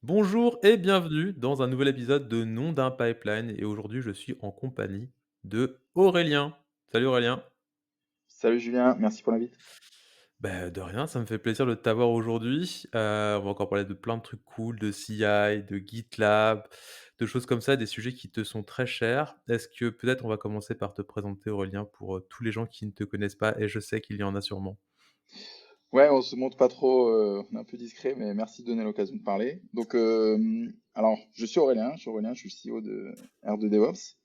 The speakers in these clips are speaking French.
Bonjour et bienvenue dans un nouvel épisode de Nom d'un pipeline et aujourd'hui je suis en compagnie de Aurélien. Salut Aurélien. Salut Julien, merci pour l'invite. De rien, ça me fait plaisir de t'avoir aujourd'hui. On va encore parler de plein de trucs cool, de CI, de GitLab, de choses comme ça, des sujets qui te sont très chers. Est-ce que peut-être on va commencer par te présenter Aurélien pour, tous les gens qui ne te connaissent pas et je sais qu'il y en a sûrement. Ouais, on se montre pas trop, on est un peu discret, mais merci de donner l'occasion de parler. Donc, alors, je suis CEO de R2 DevOps.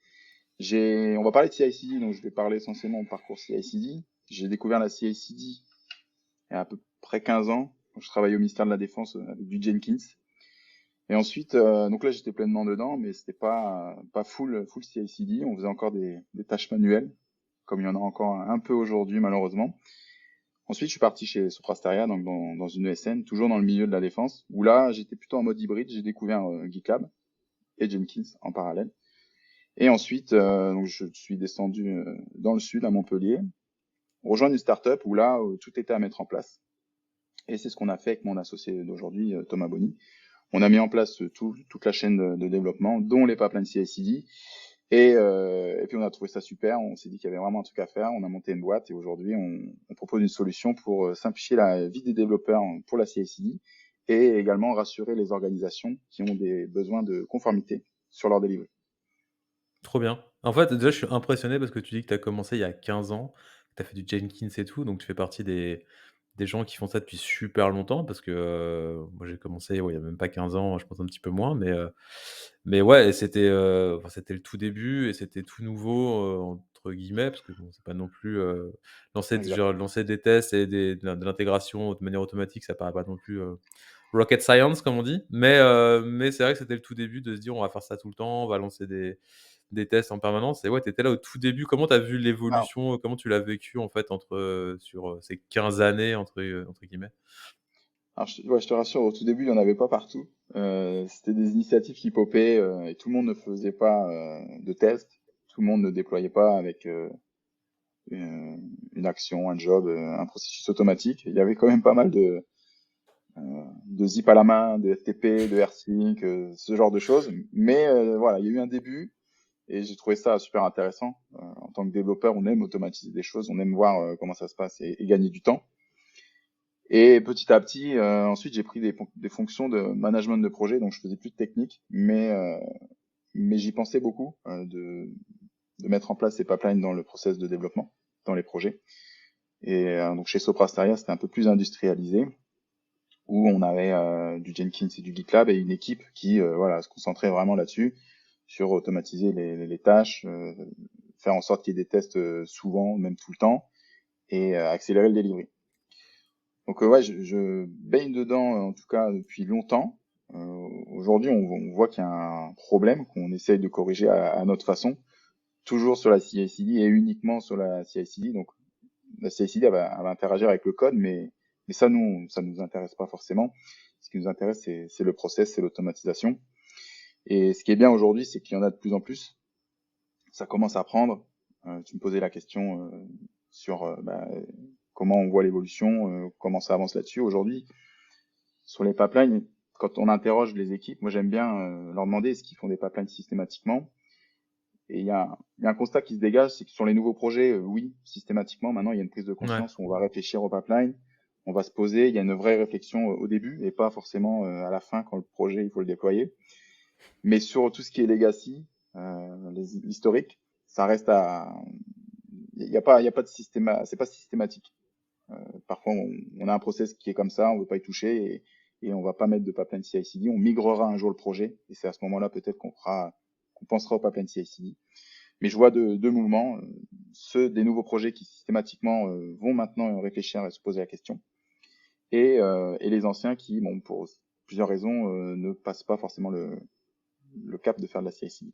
On va parler de CI/CD, donc je vais parler essentiellement de parcours CI/CD. J'ai découvert la CI/CD il y a à peu près 15 ans. Donc, je travaillais au ministère de la Défense avec du Jenkins. Et ensuite, donc là, j'étais pleinement dedans, mais c'était pas full CI/CD. On faisait encore des tâches manuelles, comme il y en a encore un peu aujourd'hui, malheureusement. Ensuite, je suis parti chez Soprasteria, donc dans une ESN, toujours dans le milieu de la défense, où là, j'étais plutôt en mode hybride. J'ai découvert GitLab et Jenkins en parallèle. Et ensuite, donc je suis descendu dans le sud, à Montpellier, rejoindre une startup où là, tout était à mettre en place. Et c'est ce qu'on a fait avec mon associé d'aujourd'hui, Thomas Bonny. On a mis en place toute la chaîne de développement, dont les pipelines CI/CD. Et puis on a trouvé ça super, on s'est dit qu'il y avait vraiment un truc à faire, on a monté une boîte et aujourd'hui on propose une solution pour simplifier la vie des développeurs pour la CI/CD et également rassurer les organisations qui ont des besoins de conformité sur leur delivery. Trop bien. En fait, déjà, je suis impressionné parce que tu dis que tu as commencé il y a 15 ans, tu as fait du Jenkins et tout, donc tu fais partie des gens qui font ça depuis super longtemps parce que, moi j'ai commencé, ouais, il y a même pas 15 ans, je pense un petit peu moins, mais ouais, c'était, enfin, c'était le tout début et c'était tout nouveau, entre guillemets, parce que bon, c'est pas non plus, Exact. lancer des tests et de l'intégration de manière automatique, ça paraît pas non plus, rocket science comme on dit, mais c'est vrai que c'était le tout début de se dire: «On va faire ça tout le temps, on va lancer des tests en permanence» et ouais, tu étais là au tout début. Comment tu as vu Alors, l'évolution, comment tu l'as vécu en fait entre, sur, ces 15 années entre guillemets? ouais, je te rassure, au tout début, il n'y en avait pas partout. C'était des initiatives qui popaient et tout le monde ne faisait pas de tests, tout le monde ne déployait pas avec une action, un job, un processus automatique. Il y avait quand même pas mal de zip à la main, de FTP, de AirSync, ce genre de choses. Mais voilà, il y a eu un début et j'ai trouvé ça super intéressant. En tant que développeur, on aime automatiser des choses, on aime voir comment ça se passe et gagner du temps. Et petit à petit, ensuite, j'ai pris des fonctions de management de projet, donc je faisais plus de technique, mais j'y pensais beaucoup de mettre en place ces pipelines dans le process de développement, dans les projets. Et donc chez Soprasteria, c'était un peu plus industrialisé, où on avait du Jenkins et du GitLab et une équipe qui voilà, se concentrait vraiment là-dessus, sur automatiser les tâches, faire en sorte qu'il y ait des tests souvent, même tout le temps, et accélérer le delivery. Donc ouais, je baigne dedans en tout cas depuis longtemps. Aujourd'hui, on voit qu'il y a un problème qu'on essaye de corriger à notre façon, toujours sur la CI/CD et uniquement sur la CI/CD. Donc la CI/CD elle va interagir avec le code, mais ça, ça nous intéresse pas forcément. Ce qui nous intéresse, c'est le process, c'est l'automatisation. Et ce qui est bien aujourd'hui, c'est qu'il y en a de plus en plus. Ça commence à prendre. Tu me posais la question sur comment on voit l'évolution, comment ça avance là-dessus. Aujourd'hui, sur les pipelines, quand on interroge les équipes, moi j'aime bien leur demander est-ce qu'ils font des pipelines systématiquement. Et il y a un constat qui se dégage, c'est que sur les nouveaux projets, oui, systématiquement, maintenant, il y a une prise de Ouais. conscience où on va réfléchir au pipeline, on va se poser, il y a une vraie réflexion au début et pas forcément à la fin quand le projet, il faut le déployer. Mais sur tout ce qui est legacy, l'historique, ça reste à... il y a pas de système, c'est pas systématique. Parfois, on a un process qui est comme ça, on veut pas y toucher et on va pas mettre de pipeline CI/CD. On migrera un jour le projet et c'est à ce moment-là peut-être qu'on pensera au pipeline CI/CD. Mais je vois deux mouvements, ceux des nouveaux projets qui systématiquement vont maintenant réfléchir et se poser la question, et les anciens qui, bon, pour plusieurs raisons, ne passent pas forcément le cap de faire de la CI/CD.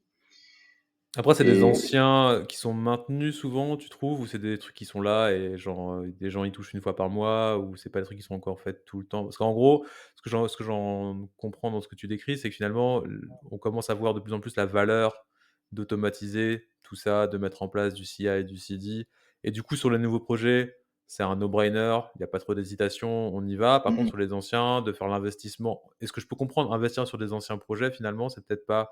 Après, c'est des Et anciens, qui sont maintenus souvent, tu trouves? Ou c'est des trucs qui sont là et genre, des gens y touchent une fois par mois ou c'est pas des trucs qui sont encore faits tout le temps? Parce qu'en gros, ce que j'en comprends dans ce que tu décris, c'est que finalement, on commence à voir de plus en plus la valeur d'automatiser tout ça, de mettre en place du CI et du CD et du coup, sur les nouveaux projets, c'est un no-brainer, il y a pas trop d'hésitation, on y va. Par contre, Mmh. sur les anciens, de faire l'investissement est-ce que je peux comprendre, investir sur des anciens projets finalement, c'est peut-être pas,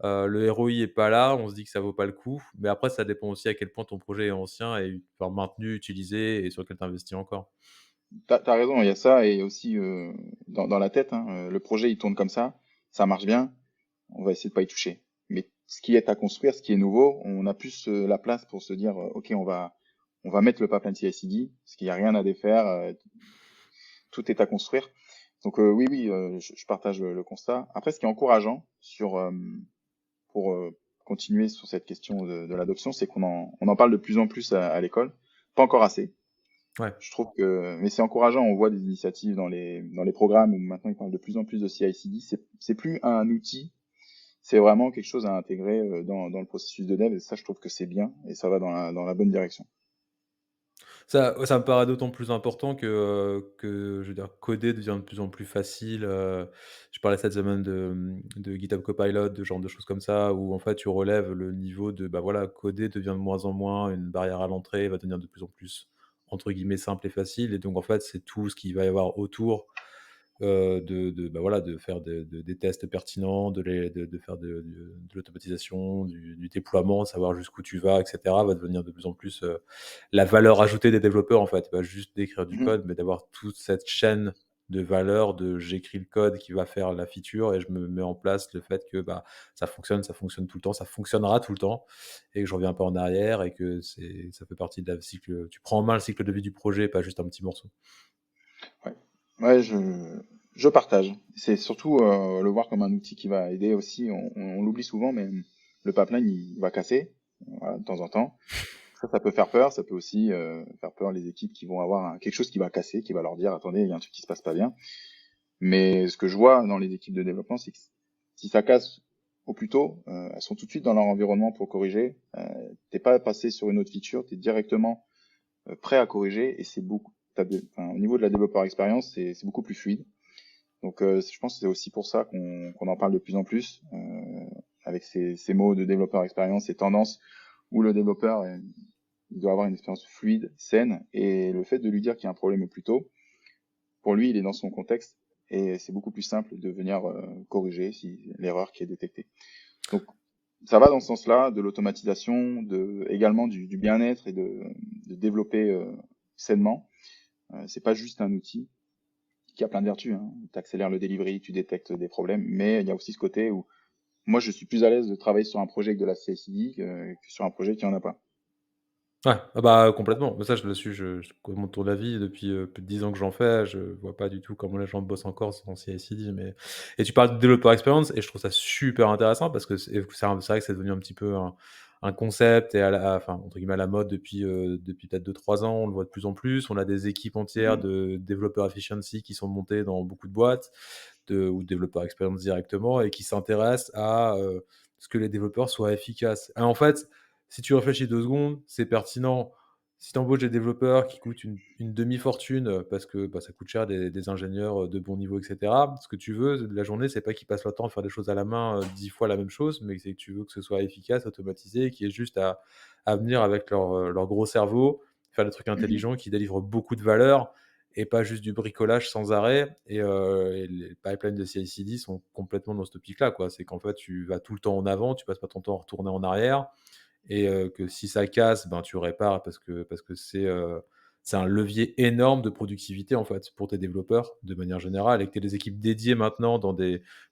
le ROI est pas là, on se dit que ça vaut pas le coup, mais après ça dépend aussi à quel point ton projet est ancien et enfin maintenu, utilisé et sur lequel tu investis encore. Tu raison, il y a ça et aussi, dans la tête, hein, le projet il tourne comme ça marche bien, on va essayer de pas y toucher. Mais ce qui est à construire, ce qui est nouveau, on a plus, la place pour se dire, «OK, on va mettre le pipeline CI/CD, parce qu'il y a rien à défaire, tout est à construire». Donc, oui, oui, je partage le constat. Après, ce qui est encourageant pour continuer sur cette question de l'adoption, c'est qu'on en parle de plus en plus à l'école. Pas encore assez. Ouais. Je trouve que, mais c'est encourageant. On voit des initiatives dans les programmes où maintenant ils parlent de plus en plus de CI/CD. C'est plus un outil, c'est vraiment quelque chose à intégrer dans le processus de dev. Et ça, je trouve que c'est bien et ça va dans la bonne direction. Ça me paraît d'autant plus important que je veux dire, coder devient de plus en plus facile, je parlais cette semaine de GitHub Copilot, de genre de choses comme ça, où en fait tu relèves le niveau de, bah, voilà, coder devient de moins en moins une barrière à l'entrée, va devenir de plus en plus, entre guillemets, «simple et facile» et donc en fait, c'est tout ce qu'il va y avoir autour bah, voilà, de faire des tests pertinents, de faire de l'automatisation, du déploiement, savoir jusqu'où tu vas et cetera, va devenir de plus en plus, la valeur ajoutée des développeurs, en fait. Pas juste d'écrire du Mhm. code, mais d'avoir toute cette chaîne de valeur de j'écris le code qui va faire la feature et je me mets en place le fait que, bah, ça fonctionne tout le temps, ça fonctionnera tout le temps et que je reviens pas en arrière et que ça fait partie de la cycle tu prends en main le cycle de vie du projet, pas juste un petit morceau. Ouais, ouais, je partage. C'est surtout le voir comme un outil qui va aider aussi. On l'oublie souvent, mais le pipeline, il va casser voilà, de temps en temps. Ça peut faire peur. Ça peut aussi faire peur les équipes qui vont avoir quelque chose qui va casser, qui va leur dire, attendez, il y a un truc qui se passe pas bien. Mais ce que je vois dans les équipes de développement, c'est que si ça casse au plus tôt, elles sont tout de suite dans leur environnement pour corriger. T'es pas passé sur une autre feature, tu es directement prêt à corriger et c'est beaucoup. Enfin, au niveau de la développeur expérience, c'est beaucoup plus fluide. Donc, je pense que c'est aussi pour ça qu'on en parle de plus en plus, avec ces mots de développeur expérience, ces tendances où le développeur il doit avoir une expérience fluide, saine, et le fait de lui dire qu'il y a un problème au plus tôt, pour lui, il est dans son contexte et c'est beaucoup plus simple de venir corriger si l'erreur qui est détectée. Donc, ça va dans ce sens-là, de l'automatisation, également du bien-être et de développer sainement. C'est pas juste un outil qui a plein de vertus. Hein. Tu accélères le delivery, tu détectes des problèmes, mais il y a aussi ce côté où moi je suis plus à l'aise de travailler sur un projet avec de la CI/CD que sur un projet qui en a pas. Ouais, ah bah, complètement. Mais ça, je connais ton avis depuis, plus de 10 ans que j'en fais. Je vois pas du tout comment les gens bossent encore sans CI/CD, mais et tu parles de développeur expérience et je trouve ça super intéressant parce que c'est vrai que c'est devenu un petit peu un concept et enfin, entre guillemets, «à la mode» depuis peut-être 2 3 ans. On le voit de plus en plus. On a des équipes entières Mhm. de développeurs efficiency qui sont montées dans beaucoup de boîtes ou de développeurs expérience directement et qui s'intéressent à, ce que les développeurs soient efficaces. Et en fait, si tu réfléchis 2 secondes, c'est pertinent. Si tu embauches des développeurs qui coûtent une demi-fortune, parce que, bah, ça coûte cher des ingénieurs, de bon niveau et cetera. Ce que tu veux de la journée, c'est pas qu'ils passent leur temps à faire des choses à la main, 10 fois la même chose, mais c'est que tu veux que ce soit efficace, automatisé, qui est juste à venir avec leur gros cerveau, faire des trucs Mhm. intelligents qui délivrent beaucoup de valeur et pas juste du bricolage sans arrêt et les pipelines de CI/CD sont complètement dans cette optique-là, quoi. C'est qu'en fait, tu vas tout le temps en avant, tu passes pas ton temps à retourner en arrière et que si ça casse, ben, tu répares parce que c'est un levier énorme de productivité, en fait, pour tes développeurs, de manière générale et que tu aies des équipes dédiées maintenant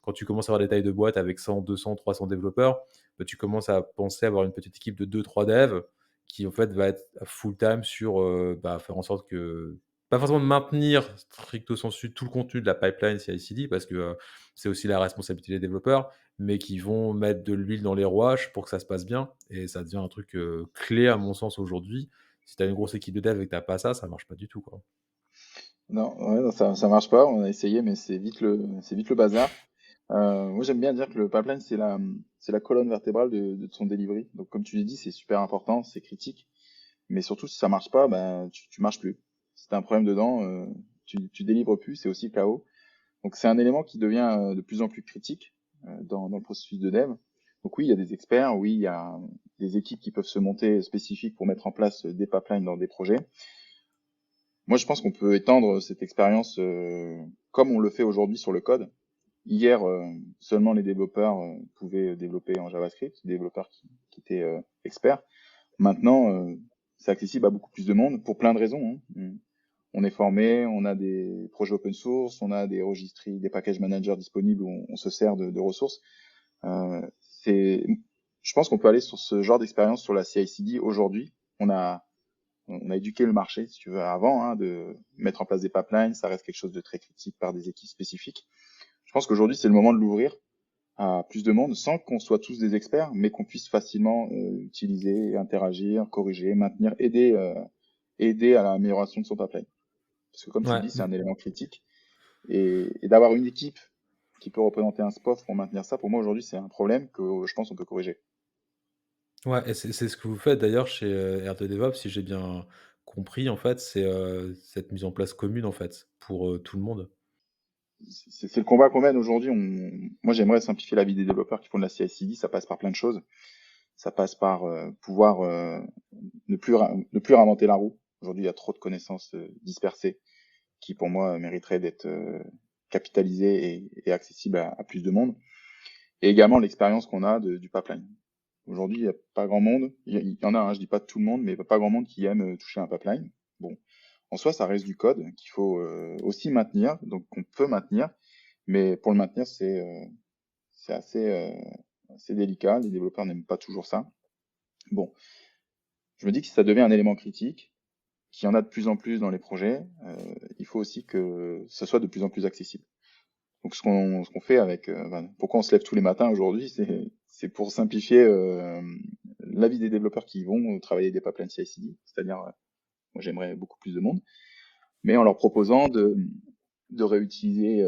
quand tu commences à avoir des tailles de boîte avec 100 200 300 développeurs, bah, tu commences à penser avoir une petite équipe de 2 3 devs qui, en fait, va être full time sur, bah, faire en sorte que pas forcément de maintenir stricto sensu tout le contenu de la pipeline CI/CD parce que, c'est aussi la responsabilité des développeurs, mais qui vont mettre de l'huile dans les rouages pour que ça se passe bien et ça devient un truc, clé à mon sens aujourd'hui. Si tu as une grosse équipe de dev et que tu as pas ça, ça marche pas du tout, quoi. Non, ouais, non, ça marche pas. On a essayé, mais c'est vite le bazar. Moi, j'aime bien dire que le pipeline, c'est la colonne vertébrale de son delivery. Donc, comme tu l'as dit, c'est super important, c'est critique. Mais surtout, si ça marche pas, ben, tu marches plus. Si t'as un problème dedans, tu délivres plus, c'est aussi le chaos. Donc, c'est un élément qui devient de plus en plus critique dans le processus de dev. Donc oui, il y a des experts, oui, il y a des équipes qui peuvent se monter spécifiques pour mettre en place des pipelines dans des projets. Moi, je pense qu'on peut étendre cette expérience comme on le fait aujourd'hui sur le code. Hier, seulement les développeurs pouvaient développer en JavaScript, les développeurs qui étaient experts. Maintenant, c'est accessible à beaucoup plus de monde pour plein de raisons, hein. On est formé, on a des projets open source, on a des registries, des package managers disponibles où on se sert de ressources. Euh, c'est, je pense qu'on peut aller sur ce genre d'expérience sur la CI/CD aujourd'hui. On a éduqué le marché, si tu veux, avant, hein, de mettre en place des pipelines. Ça reste quelque chose de très critique par des équipes spécifiques. Je pense qu'aujourd'hui, c'est le moment de l'ouvrir à plus de monde sans qu'on soit tous des experts, mais qu'on puisse facilement utiliser, interagir, corriger, maintenir, aider à l'amélioration de son pipeline. Parce que comme tu le Ouais, dis, c'est un élément critique. Et d'avoir une équipe qui peut représenter un SPOF pour maintenir ça, pour moi aujourd'hui, c'est un problème que je pense qu'on peut corriger. ouais et c'est ce que vous faites d'ailleurs chez, R2 DevOps, si j'ai bien compris en fait, c'est, cette mise en place commune en fait, pour, tout le monde? C'est le combat qu'on mène aujourd'hui. Moi, j'aimerais simplifier la vie des développeurs qui font de la CI/CD. Ça passe par plein de choses. Ça passe par pouvoir ne plus réinventer la roue. Aujourd'hui, il y a trop de connaissances dispersées qui, pour moi, mériteraient d'être capitalisées et accessibles à plus de monde. Et également l'expérience qu'on a du pipeline. Aujourd'hui, il n'y a pas grand monde. Il y en a, hein, je dis pas tout le monde, mais pas grand monde qui aime toucher un pipeline. Bon, en soi, ça reste du code qu'il faut aussi maintenir, donc qu'on peut maintenir, mais pour le maintenir, c'est assez délicat. Les développeurs n'aiment pas toujours ça. Bon, je me dis que si ça devient un élément critique, qu'il y en a de plus en plus dans les projets, il faut aussi que ce soit de plus en plus accessible. Donc ce qu'on fait avec, pourquoi on se lève tous les matins aujourd'hui, c'est pour simplifier la vie des développeurs qui vont travailler des pipelines CI/CD, c'est-à-dire, moi j'aimerais beaucoup plus de monde, mais en leur proposant de réutiliser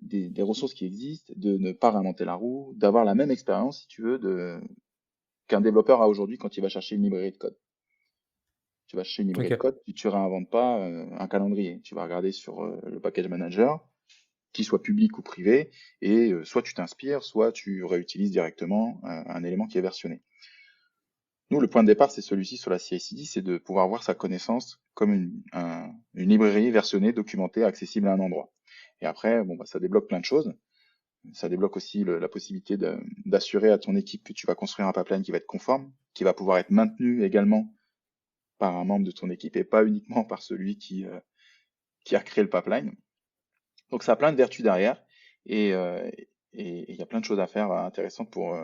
des ressources qui existent, de ne pas réinventer la roue, d'avoir la même expérience, si tu veux, qu'un développeur a aujourd'hui quand il va chercher une librairie de code. Tu vas chercher une librairie de OK. code, tu réinventes pas un calendrier. Tu vas regarder sur le package manager, qu'il soit public ou privé, et soit tu t'inspires, soit tu réutilises directement un élément qui est versionné. Nous, le point de départ, c'est celui-ci sur la CI/CD, c'est de pouvoir voir sa connaissance comme une librairie versionnée, documentée, accessible à un endroit. Et après, bon, bah, ça débloque plein de choses. Ça débloque aussi la possibilité d'assurer à ton équipe que tu vas construire un pipeline qui va être conforme, qui va pouvoir être maintenu également par un membre de ton équipe et pas uniquement par celui qui a créé le pipeline. Donc ça a plein de vertus derrière et il y a plein de choses à faire intéressantes pour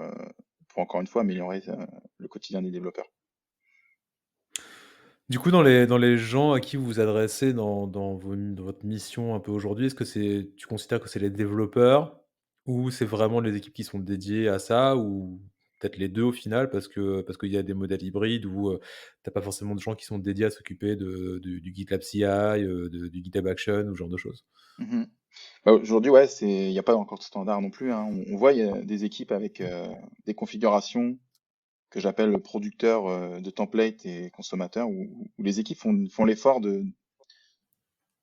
encore une fois améliorer le quotidien des développeurs. Du coup, dans les gens à qui vous vous adressez dans votre mission un peu aujourd'hui, est-ce que tu considères que c'est les développeurs ou c'est vraiment les équipes qui sont dédiées à ça ou peut-être les 2 au final? Parce qu'il y a des modèles hybrides où, tu pas forcément de gens qui sont dédiés à s'occuper du GitLab CI, du GitHub Action ou ce genre de choses. Mhm. Bah, aujourd'hui, ouais, il n'y a pas encore de standard non plus, hein. On voit il y a des équipes avec des configurations que j'appelle producteurs de templates et consommateurs, où les équipes font l'effort de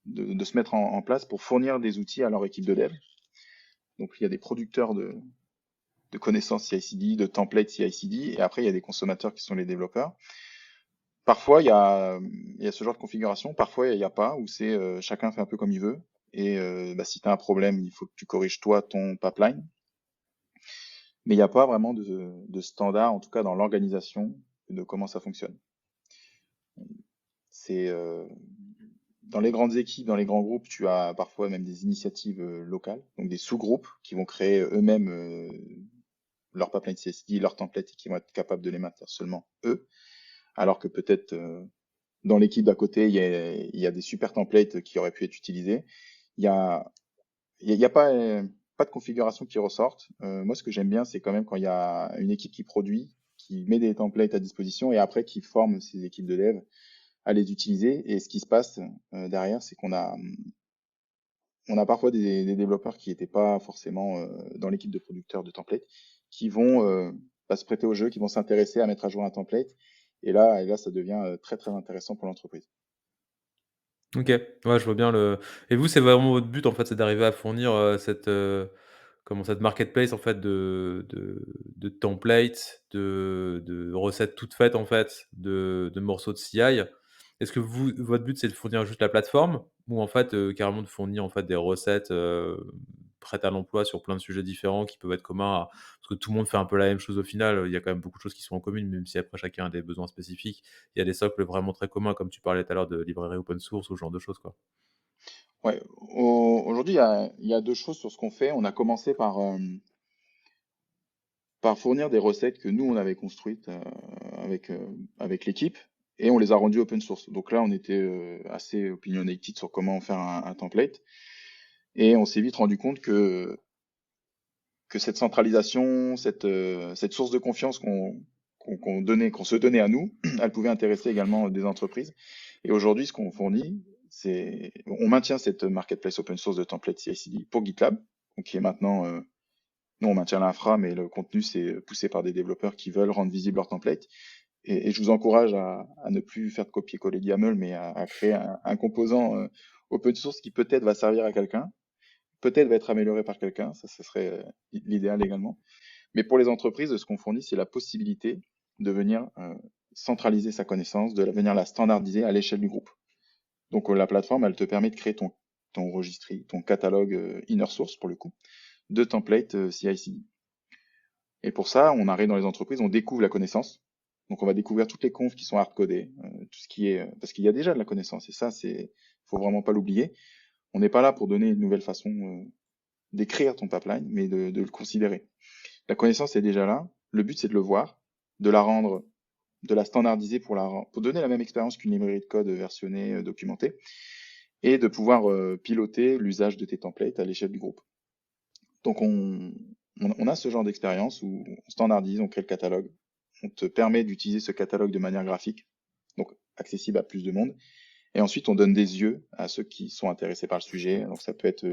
se mettre en place pour fournir des outils à leur équipe de dev. Donc il y a des producteurs de connaissances CI/CD, de templates CI/CD, et après il y a des consommateurs qui sont les développeurs. Parfois il y a ce genre de configuration, parfois il n'y a pas, où c'est chacun fait un peu comme il veut. Et bah, si tu as un problème, il faut que tu corriges toi ton pipeline. Mais il n'y a pas vraiment de standard, en tout cas dans l'organisation, de comment ça fonctionne. C'est dans les grandes équipes, dans les grands groupes, tu as parfois même des initiatives locales, donc des sous-groupes qui vont créer eux-mêmes leur pipeline CSD, leur template et qui vont être capables de les maintenir seulement eux. Alors que peut-être dans l'équipe d'à côté, il y a des super templates qui auraient pu être utilisés. Il y a, il y a pas de configuration qui ressorte. Moi, ce que j'aime bien, c'est quand même quand il y a une équipe qui produit, qui met des templates à disposition et après qui forme ses équipes de dev à les utiliser. Et ce qui se passe derrière, c'est qu'on a parfois des développeurs qui n'étaient pas forcément dans l'équipe de producteurs de templates, qui vont se prêter au jeu, qui vont s'intéresser à mettre à jour un template. Et là, ça devient très très intéressant pour l'entreprise. OK, ouais, je vois bien le et vous, c'est vraiment votre but, en fait, c'est d'arriver à fournir, cette marketplace, en fait, de templates, de recettes toutes faites, en fait, de morceaux de CI Est-ce que votre but, c'est de fournir juste la plateforme ou en fait, carrément de fournir en fait des recettes, prêtes à l'emploi sur plein de sujets différents qui peuvent être communs à parce que tout le monde fait un peu la même chose au final, il y a quand même beaucoup de choses qui sont en commune, même si après chacun a des besoins spécifiques. Il y a des socles vraiment très communs comme tu parlais tout à l'heure de librairie open source ou ce genre de choses, quoi. Ouais, aujourd'hui, il y a deux choses sur ce qu'on fait. On a commencé par fournir des recettes que nous, on avait construites avec l'équipe et on les a rendues open source. Donc là, on était assez opinionated sur comment faire un template et on s'est vite rendu compte que cette centralisation, cette source de confiance qu'on se donnait à nous, elle pouvait intéresser également des entreprises. Et aujourd'hui, ce qu'on fournit, on maintient cette marketplace open source de templates CI/CD pour GitLab, donc qui est maintenant, nous on maintient l'infra, mais le contenu c'est poussé par des développeurs qui veulent rendre visible leur template. Et je vous encourage à ne plus faire de copier-coller de YAML, mais à créer un composant open source qui peut-être va servir à quelqu'un, peut-être va être amélioré par quelqu'un, ça serait l'idéal également. Mais pour les entreprises, ce qu'on fournit, c'est la possibilité de venir centraliser sa connaissance, de venir la standardiser à l'échelle du groupe. Donc la plateforme, elle te permet de créer ton registry, ton catalogue inner source pour le coup, de templates CI/CD. Et pour ça, on arrive dans les entreprises, on découvre la connaissance. Donc on va découvrir toutes les confs qui sont hard-codées, tout ce qui est parce qu'il y a déjà de la connaissance et ça c'est faut vraiment pas l'oublier. On n'est pas là pour donner une nouvelle façon d'écrire ton pipeline, mais de le considérer. La connaissance est déjà là. Le but, c'est de le voir, de la rendre, de la standardiser pour donner la même expérience qu'une librairie de code versionnée, documentée, et de pouvoir piloter l'usage de tes templates à l'échelle du groupe. Donc, on a ce genre d'expérience où on standardise, on crée le catalogue, on te permet d'utiliser ce catalogue de manière graphique, donc accessible à plus de monde, et ensuite on donne des yeux à ceux qui sont intéressés par le sujet. Donc, ça peut être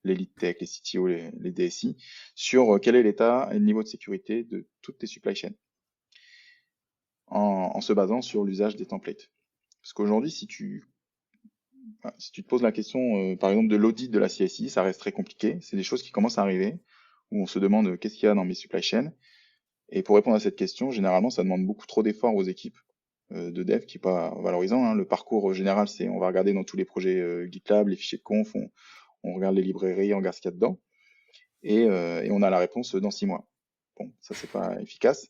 les lead tech, les CTO, les DSI, sur quel est l'état et le niveau de sécurité de toutes tes supply chains, en se basant sur l'usage des templates. Parce qu'aujourd'hui, si tu te poses la question, par exemple, de l'audit de la CSI, ça reste très compliqué. C'est des choses qui commencent à arriver, où on se demande qu'est-ce qu'il y a dans mes supply chains. Et pour répondre à cette question, généralement, ça demande beaucoup trop d'efforts aux équipes de dev, qui n'est pas valorisant, hein. Le parcours général, c'est on va regarder dans tous les projets GitLab, les fichiers de conf, on regarde les librairies, on regarde ce qu'il y a dedans, et on a la réponse dans 6 mois. Bon, ça, c'est pas efficace.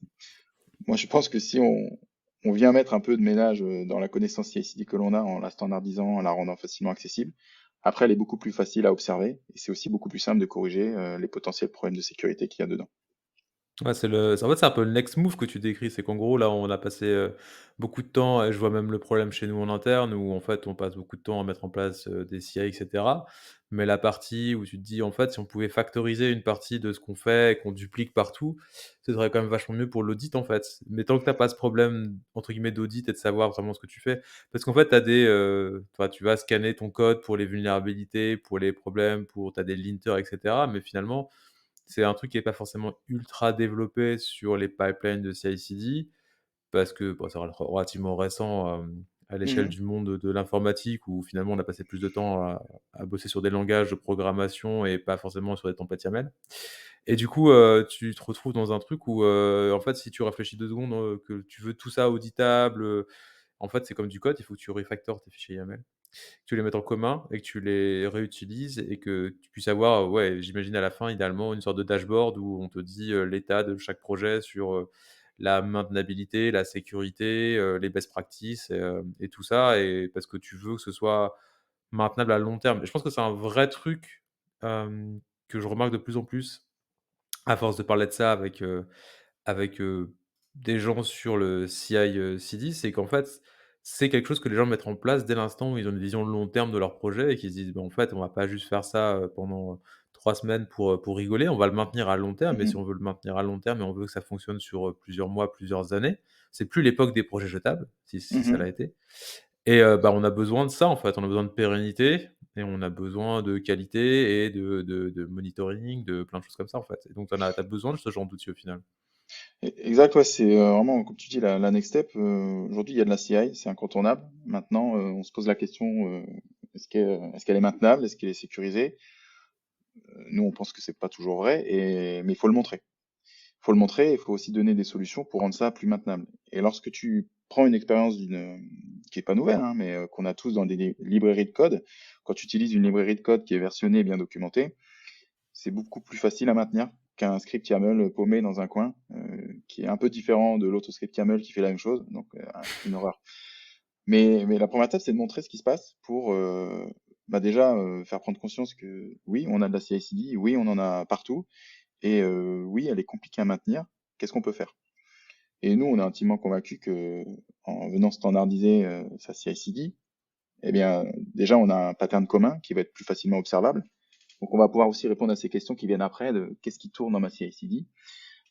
Moi, je pense que si on vient mettre un peu de ménage dans la connaissance CI/CD que l'on a en la standardisant, en la rendant facilement accessible, après, elle est beaucoup plus facile à observer et c'est aussi beaucoup plus simple de corriger les potentiels problèmes de sécurité qu'il y a dedans. Ouais, en fait, c'est un peu le next move que tu décris. C'est qu'en gros, là, on a passé, beaucoup de temps et je vois même le problème chez nous en interne où, en fait, on passe beaucoup de temps à mettre en place, des CI et cetera. Mais la partie où tu te dis: «En fait, si on pouvait factoriser une partie de ce qu'on fait et qu'on duplique partout, ce serait quand même vachement mieux pour l'audit, en fait». Mais tant que tu as pas ce problème, entre guillemets, «d'audit» et de savoir vraiment ce que tu fais parce qu'en fait, tu as tu vas scanner ton code pour les vulnérabilités, pour les problèmes, tu as des linters et cetera. Mais finalement, c'est un truc qui est pas forcément ultra développé sur les pipelines de CI/CD parce que, bon, c'est relativement récent, à l'échelle Mhm. du monde de l'informatique où finalement on a passé plus de temps à bosser sur des langages de programmation et pas forcément sur des templates YAML et du coup, tu te retrouves dans un truc où, en fait, si tu réfléchis 2 secondes, que tu veux tout ça auditable, en fait, c'est comme du code, il faut que tu refactores tes fichiers YAML, que tu les mettes en commun et que tu les réutilises et que tu puisses avoir, ouais, j'imagine à la fin, idéalement, une sorte de dashboard où on te dit, l'état de chaque projet sur, la maintenabilité, la sécurité, les best practices et tout ça et parce que tu veux que ce soit maintenable à long terme et je pense que c'est un vrai truc, que je remarque de plus en plus à force de parler de ça avec des gens sur le CI, CD, c'est qu'en fait, c'est quelque chose que les gens mettent en place dès l'instant où ils ont une vision long terme de leur projet et qu'ils se disent: «Bah, en fait, on va pas juste faire ça, pendant, 3 semaines pour rigoler, on va le maintenir à long terme et si Mhm. on veut le maintenir à long terme et on veut que ça fonctionne sur, plusieurs mois, plusieurs années». C'est plus l'époque des projets jetables, si ça l'a Mhm. été et bah, on a besoin de ça, en fait. On a besoin de pérennité et on a besoin de qualité et de monitoring, de plein de choses comme ça, en fait et donc tu as besoin de ce genre d'outils au final. Exact, ouais, c'est vraiment, comme tu dis, la next step. Aujourd'hui, il y a de la CI, c'est incontournable. Maintenant, on se pose la question, est-ce qu'elle est maintenable? Est-ce qu'elle est sécurisée? Nous, on pense que c'est pas toujours vrai, mais il faut le montrer. Il faut le montrer, il faut aussi donner des solutions pour rendre ça plus maintenable. Et lorsque tu prends une expérience qui est pas nouvelle, hein, mais qu'on a tous dans des librairies de code. Quand tu utilises une librairie de code qui est versionnée et bien documentée, c'est beaucoup plus facile à maintenir qu'un script YAML paumé dans un coin, qui est un peu différent de l'autre script YAML qui fait la même chose, donc une horreur. Mais la première étape, c'est de montrer ce qui se passe pour bah déjà faire prendre conscience que oui, on a de la CI/CD, oui, on en a partout, et oui, elle est compliquée à maintenir. Qu'est-ce qu'on peut faire? Et nous, on est intimement convaincus que en venant standardiser sa CI/CD, eh bien, déjà, on a un pattern commun qui va être plus facilement observable. Donc, on va pouvoir aussi répondre à ces questions qui viennent après de qu'est-ce qui tourne dans ma CI/CD,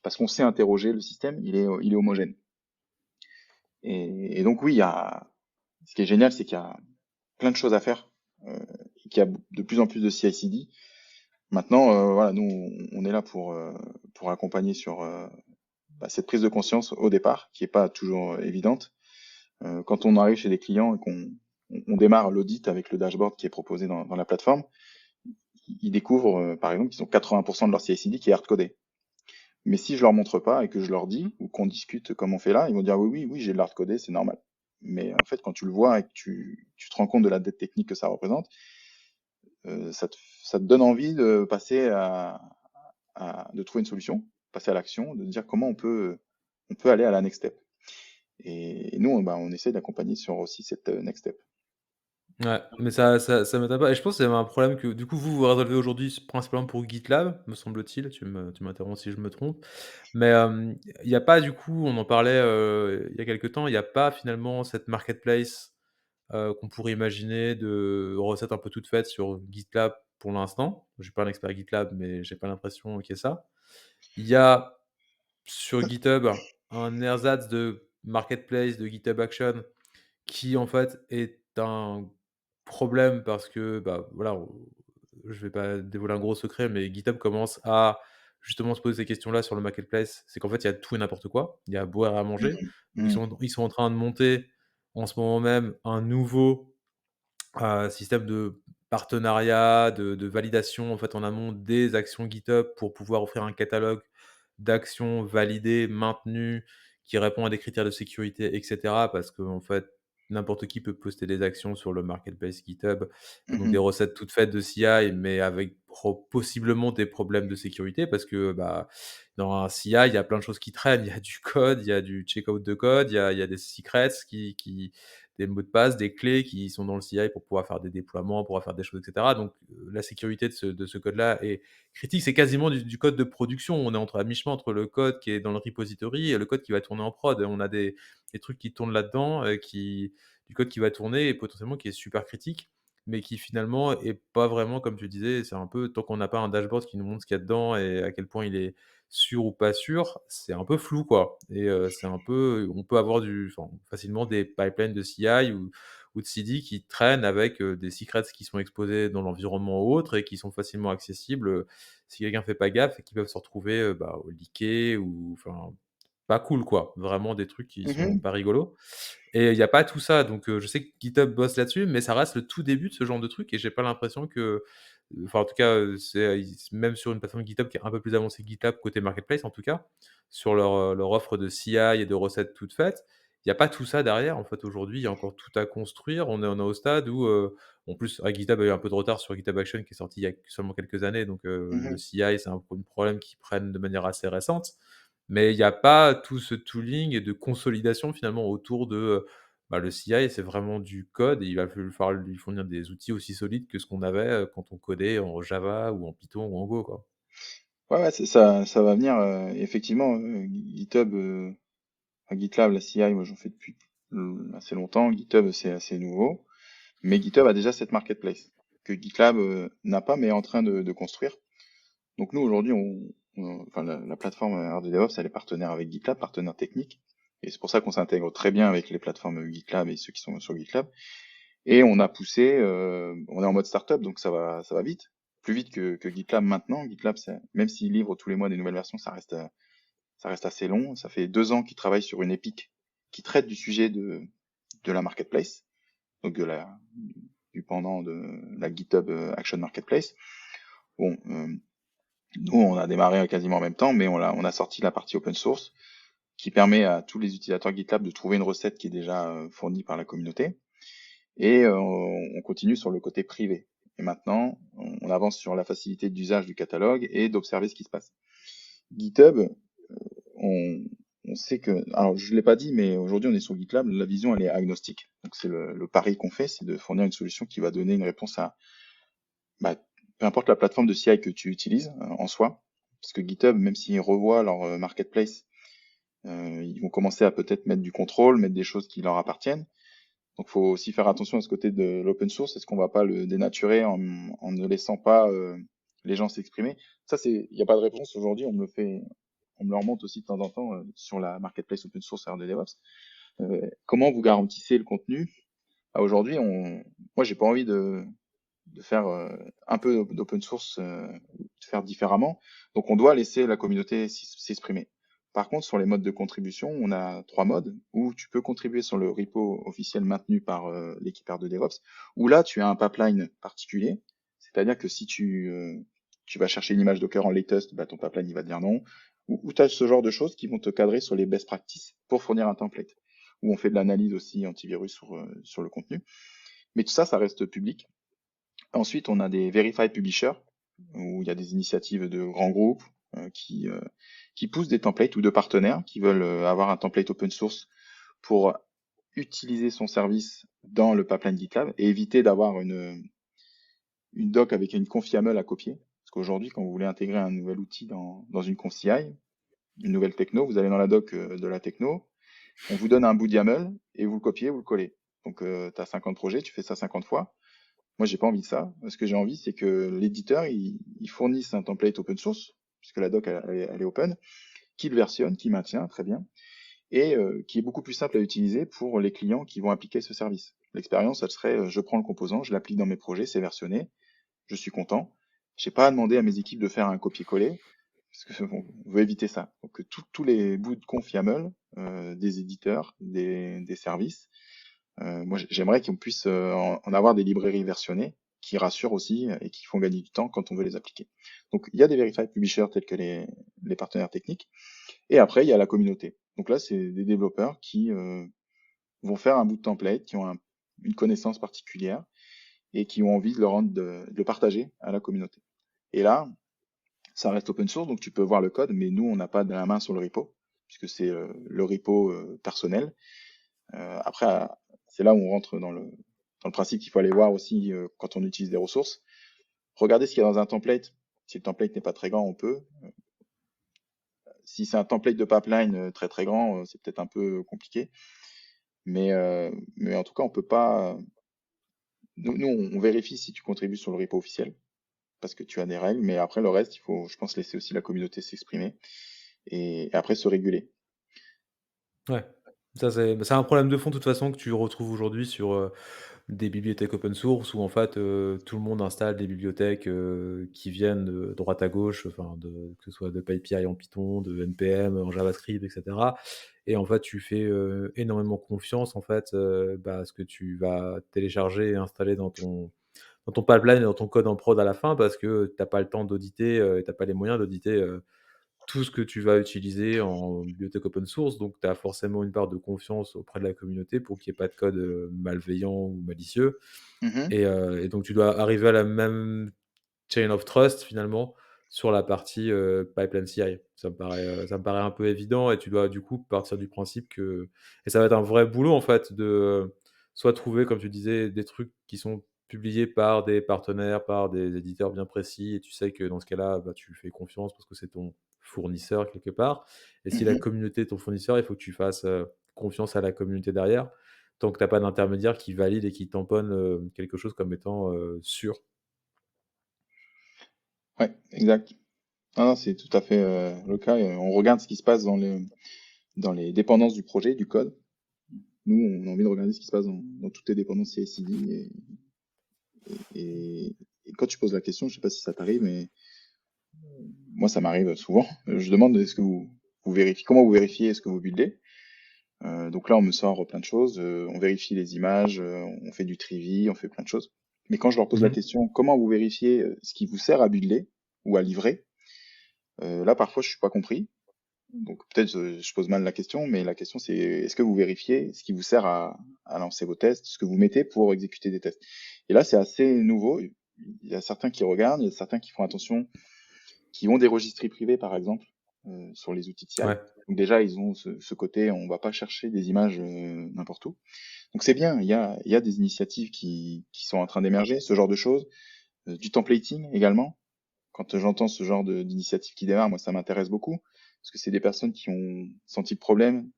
parce qu'on sait interroger le système, il est homogène. Et donc, oui, ce qui est génial, c'est qu'il y a plein de choses à faire, et qu'il y a de plus en plus de CI/CD. Maintenant, voilà, nous, on est là pour accompagner sur bah, cette prise de conscience au départ, qui est pas toujours évidente. Quand on arrive chez des clients et qu'on démarre l'audit avec le dashboard qui est proposé dans la plateforme, ils découvrent, par exemple, qu'ils ont 80% de leur CI/CD qui est hard-codé. Mais si je leur montre pas et que je leur dis, ou qu'on discute comme on fait là, ils vont dire oui, oui, oui, j'ai de l'hard-codé, c'est normal. Mais en fait, quand tu le vois et que tu te rends compte de la dette technique que ça représente, ça te donne envie de passer de trouver une solution, passer à l'action, de dire comment on peut aller à la next step. Et nous, bah, on essaie d'accompagner sur aussi cette next step. Ouais, mais ça m'étonne pas et je pense que c'est un problème que du coup vous résolvez aujourd'hui principalement pour GitLab, me semble-t-il, tu m'interromps si je me trompe. Mais, il y a pas du coup, on en parlait, il y a quelque temps, il y a pas finalement cette marketplace, qu'on pourrait imaginer de recettes un peu toutes faites sur GitLab pour l'instant. Je suis pas un expert GitLab, mais j'ai pas l'impression qu'il y ait ça. Il y a sur GitHub un ersatz de marketplace de GitHub Action qui en fait est un problème parce que, bah, voilà, je vais pas dévoiler un gros secret, mais GitHub commence à justement se poser ces questions-là sur le marketplace. C'est qu'en fait, il y a tout et n'importe quoi. Il y a à boire et à manger. Mhm. Donc Mhm. ils sont en train de monter en ce moment même un nouveau système de partenariat, de validation en fait en amont des actions GitHub pour pouvoir offrir un catalogue d'actions validées, maintenues, qui répond à des critères de sécurité et cetera. Parce qu'en fait, n'importe qui peut poster des actions sur le marketplace GitHub et donc des Mhm. recettes toutes faites de CI, mais avec possiblement des problèmes de sécurité parce que, bah, dans un CI, il y a plein de choses qui traînent. Il y a du code, il y a du checkout de code, il y a des secrets qui des mots de passe, des clés qui sont dans le CI pour pouvoir faire des déploiements, pour pouvoir faire des choses, et cetera. Donc, la sécurité de ce code-là est critique. C'est quasiment du code de production. On est à mi-chemin entre le code qui est dans le repository et le code qui va tourner en prod. On a des trucs qui tournent là-dedans, du code qui va tourner et potentiellement qui est super critique, mais qui finalement est pas vraiment, comme tu disais, c'est un peu tant qu'on n'a pas un dashboard qui nous montre ce qu'il y a dedans et à quel point il est sûr ou pas sûr, c'est un peu flou, quoi et c'est un peu on peut avoir facilement des pipelines de CI ou de CD qui traînent avec, des secrets qui sont exposés dans l'environnement ou autre et qui sont facilement accessibles, si quelqu'un fait pas gaffe et qui peuvent se retrouver, bah, leakés ou enfin, pas cool, quoi. Vraiment des trucs qui sont Mhm. pas rigolos et il y a pas tout ça donc je sais que GitHub bosse là-dessus, mais ça reste le tout début de ce genre de truc et j'ai pas l'impression que enfin, en tout cas, ils même sur une plateforme GitHub qui est un peu plus avancée que GitLab côté marketplace en tout cas, sur leur offre de CI et de recettes toutes faites, il y a pas tout ça derrière. En fait, aujourd'hui, il y a encore tout à construire. On est au stade où, en plus, GitHub a eu un peu de retard sur GitHub Action qui est sorti il y a seulement quelques années donc le Mhm. CI, c'est un problème qu'ils prennent de manière assez récente. Mais il y a pas tout ce tooling et de consolidation finalement autour de, bah, le CI, c'est vraiment du code et il va falloir lui fournir des outils aussi solides que ce qu'on avait, quand on codait en Java ou en Python ou en Go, quoi. Ouais, ouais, ça va venir. Effectivement, GitHub, GitLab, la CI, moi j'en fais depuis assez longtemps. GitHub, c'est assez nouveau. Mais GitHub a déjà cette marketplace que GitLab n'a pas, mais est en train de construire. Donc nous, aujourd'hui, enfin, la plateforme RDDevOps, elle est partenaire avec GitLab, partenaire technique. Et c'est pour ça qu'on s'intègre très bien avec les plateformes GitLab et ceux qui sont sur GitLab. Et on a poussé, on est en mode startup, donc ça va vite, plus vite que GitLab maintenant. GitLab, même s'il livre tous les mois des nouvelles versions, ça reste assez long. Ça fait 2 ans qu'ils travaillent sur une épique qui traite du sujet de la marketplace, donc du pendant de la GitHub Action Marketplace. Bon, nous, on a démarré quasiment en même temps, mais on a sorti la partie open source qui permet à tous les utilisateurs GitLab de trouver une recette qui est déjà fournie par la communauté. Et on continue sur le côté privé. Et maintenant, on avance sur la facilité d'usage du catalogue et d'observer ce qui se passe. GitHub, on, on sait que, alors je ne l'ai pas dit, mais aujourd'hui on est sur GitLab, la vision elle est agnostique. Donc c'est le pari qu'on fait, c'est de fournir une solution qui va donner une réponse à, bah, peu importe la plateforme de CI que tu utilises en soi. Parce que GitHub, même s'ils revoient leur marketplace, ils vont commencer à peut-être mettre du contrôle, mettre des choses qui leur appartiennent. Donc, il faut aussi faire attention à ce côté de l'open source. Est-ce qu'on va pas le dénaturer en ne laissant pas les gens s'exprimer? Ça, il n'y a pas de réponse aujourd'hui. On me le remonte aussi de temps en temps sur la marketplace open source de DevOps. Comment vous garantissez le contenu? Aujourd'hui, moi, j'ai pas envie de faire un peu d'open source, de faire différemment. Donc, on doit laisser la communauté s'exprimer. Par contre, sur les modes de contribution, on a 3 modes où tu peux contribuer sur le repo officiel maintenu par l'équipe R de DevOps, où là, tu as un pipeline particulier. C'est-à-dire que si tu vas chercher une image Docker en latest, bah, ton pipeline il va te dire non. Ou tu as ce genre de choses qui vont te cadrer sur les best practices pour fournir un template. Où on fait de l'analyse aussi antivirus sur le contenu. Mais tout ça, ça reste public. Ensuite, on a des Verified Publishers, où il y a des initiatives de grands groupes qui poussent des templates ou de partenaires qui veulent avoir un template open source pour utiliser son service dans le pipeline GitLab et éviter d'avoir une doc avec une conf YAML à copier. Parce qu'aujourd'hui, quand vous voulez intégrer un nouvel outil dans une conf CI, une nouvelle techno, vous allez dans la doc de la techno, on vous donne un bout de YAML et vous le copiez, vous le collez. Donc, tu as 50 projets, tu fais ça 50 fois. Moi, j'ai pas envie de ça. Ce que j'ai envie, c'est que l'éditeur, il fournisse un template open source, puisque la doc, elle est open, qui le versionne, qui maintient, très bien, et qui est beaucoup plus simple à utiliser pour les clients qui vont appliquer ce service. L'expérience, elle serait, je prends le composant, je l'applique dans mes projets, c'est versionné, je suis content. J'ai pas à demander à mes équipes de faire un copier-coller, parce que bon, on veut éviter ça. Donc, tous les bouts de conf YAML des éditeurs, des services, moi, j'aimerais qu'on puisse en avoir des librairies versionnées qui rassurent aussi et qui font gagner du temps quand on veut les appliquer. Donc, il y a des verified publishers tels que les partenaires techniques. Et après, il y a la communauté. Donc là, c'est des développeurs qui vont faire un bout de template, qui ont une connaissance particulière et qui ont envie de le partager à la communauté. Et là, ça reste open source, donc tu peux voir le code, mais nous, on n'a pas de la main sur le repo, puisque c'est le repo personnel. Après, c'est là où on rentre dans le principe qu'il faut aller voir aussi quand on utilise des ressources. Regardez ce qu'il y a dans un template. Si le template n'est pas très grand, on peut. Si c'est un template de pipeline très très grand, c'est peut-être un peu compliqué. Mais en tout cas, on peut pas. Nous, on vérifie si tu contribues sur le repo officiel, parce que tu as des règles. Mais après, le reste, il faut, je pense, laisser aussi la communauté s'exprimer et après se réguler. Ouais. Ça, c'est un problème de fond, de toute façon, que tu retrouves aujourd'hui sur, des bibliothèques open source où en fait, tout le monde installe des bibliothèques, qui viennent de droite à gauche, enfin que ce soit de PyPI en Python, de NPM en JavaScript et cetera et en fait, tu fais, énormément confiance en fait, à ce que tu vas télécharger et installer dans ton pipeline et dans ton code en prod à la fin parce que tu as pas le temps d'auditer, et tu as pas les moyens d'auditer, tout ce que tu vas utiliser en bibliothèque open source, donc tu as forcément une part de confiance auprès de la communauté pour qu'il y ait pas de code, malveillant ou malicieux Mhm, et donc tu dois arriver à la même chain of trust finalement sur la partie, pipeline CI. Ça me paraît un peu évident et tu dois du coup partir du principe que et ça va être un vrai boulot en fait de, soit trouver comme tu disais des trucs qui sont publiés par des partenaires, par des éditeurs bien précis et tu sais que dans ce cas-là, tu fais confiance parce que c'est ton fournisseur quelque part et si la mhm. communauté est ton fournisseur, il faut que tu fasses, confiance à la communauté derrière, tant que tu as pas d'intermédiaire qui valide et qui tamponne, quelque chose comme étant, sûr. Ouais, exact. Non, non, c'est tout à fait le cas. Et on regarde ce qui se passe dans les dépendances du projet, du code. Nous, on a envie de regarder ce qui se passe dans toutes les dépendances CI/CD. Et quand tu poses la question, je sais pas si ça t'arrive, mais moi, ça m'arrive souvent. Je demande est-ce que vous vérifiez, comment vous vérifiez ce que vous buildez. Donc là, on me sort plein de choses. On vérifie les images, on fait du trivi, on fait plein de choses. Mais quand je leur pose la Mmh. question, comment vous vérifiez ce qui vous sert à builder ou à livrer, là, parfois, je suis pas compris. Donc peut-être je pose mal la question, mais la question c'est est-ce que vous vérifiez ce qui vous sert à lancer vos tests, ce que vous mettez pour exécuter des tests. Et là, c'est assez nouveau. Il y a certains qui regardent, il y a certains qui font attention, qui ont des registres privés, par exemple, sur les outils de CI. Ouais, Donc déjà, ils ont ce côté, on va pas chercher des images n'importe où. Donc c'est bien, il y a des initiatives qui sont en train d'émerger, ce genre de choses. Du templating également. Quand j'entends ce genre d'initiative qui démarre, moi, ça m'intéresse beaucoup, parce que c'est des personnes qui ont senti le problème,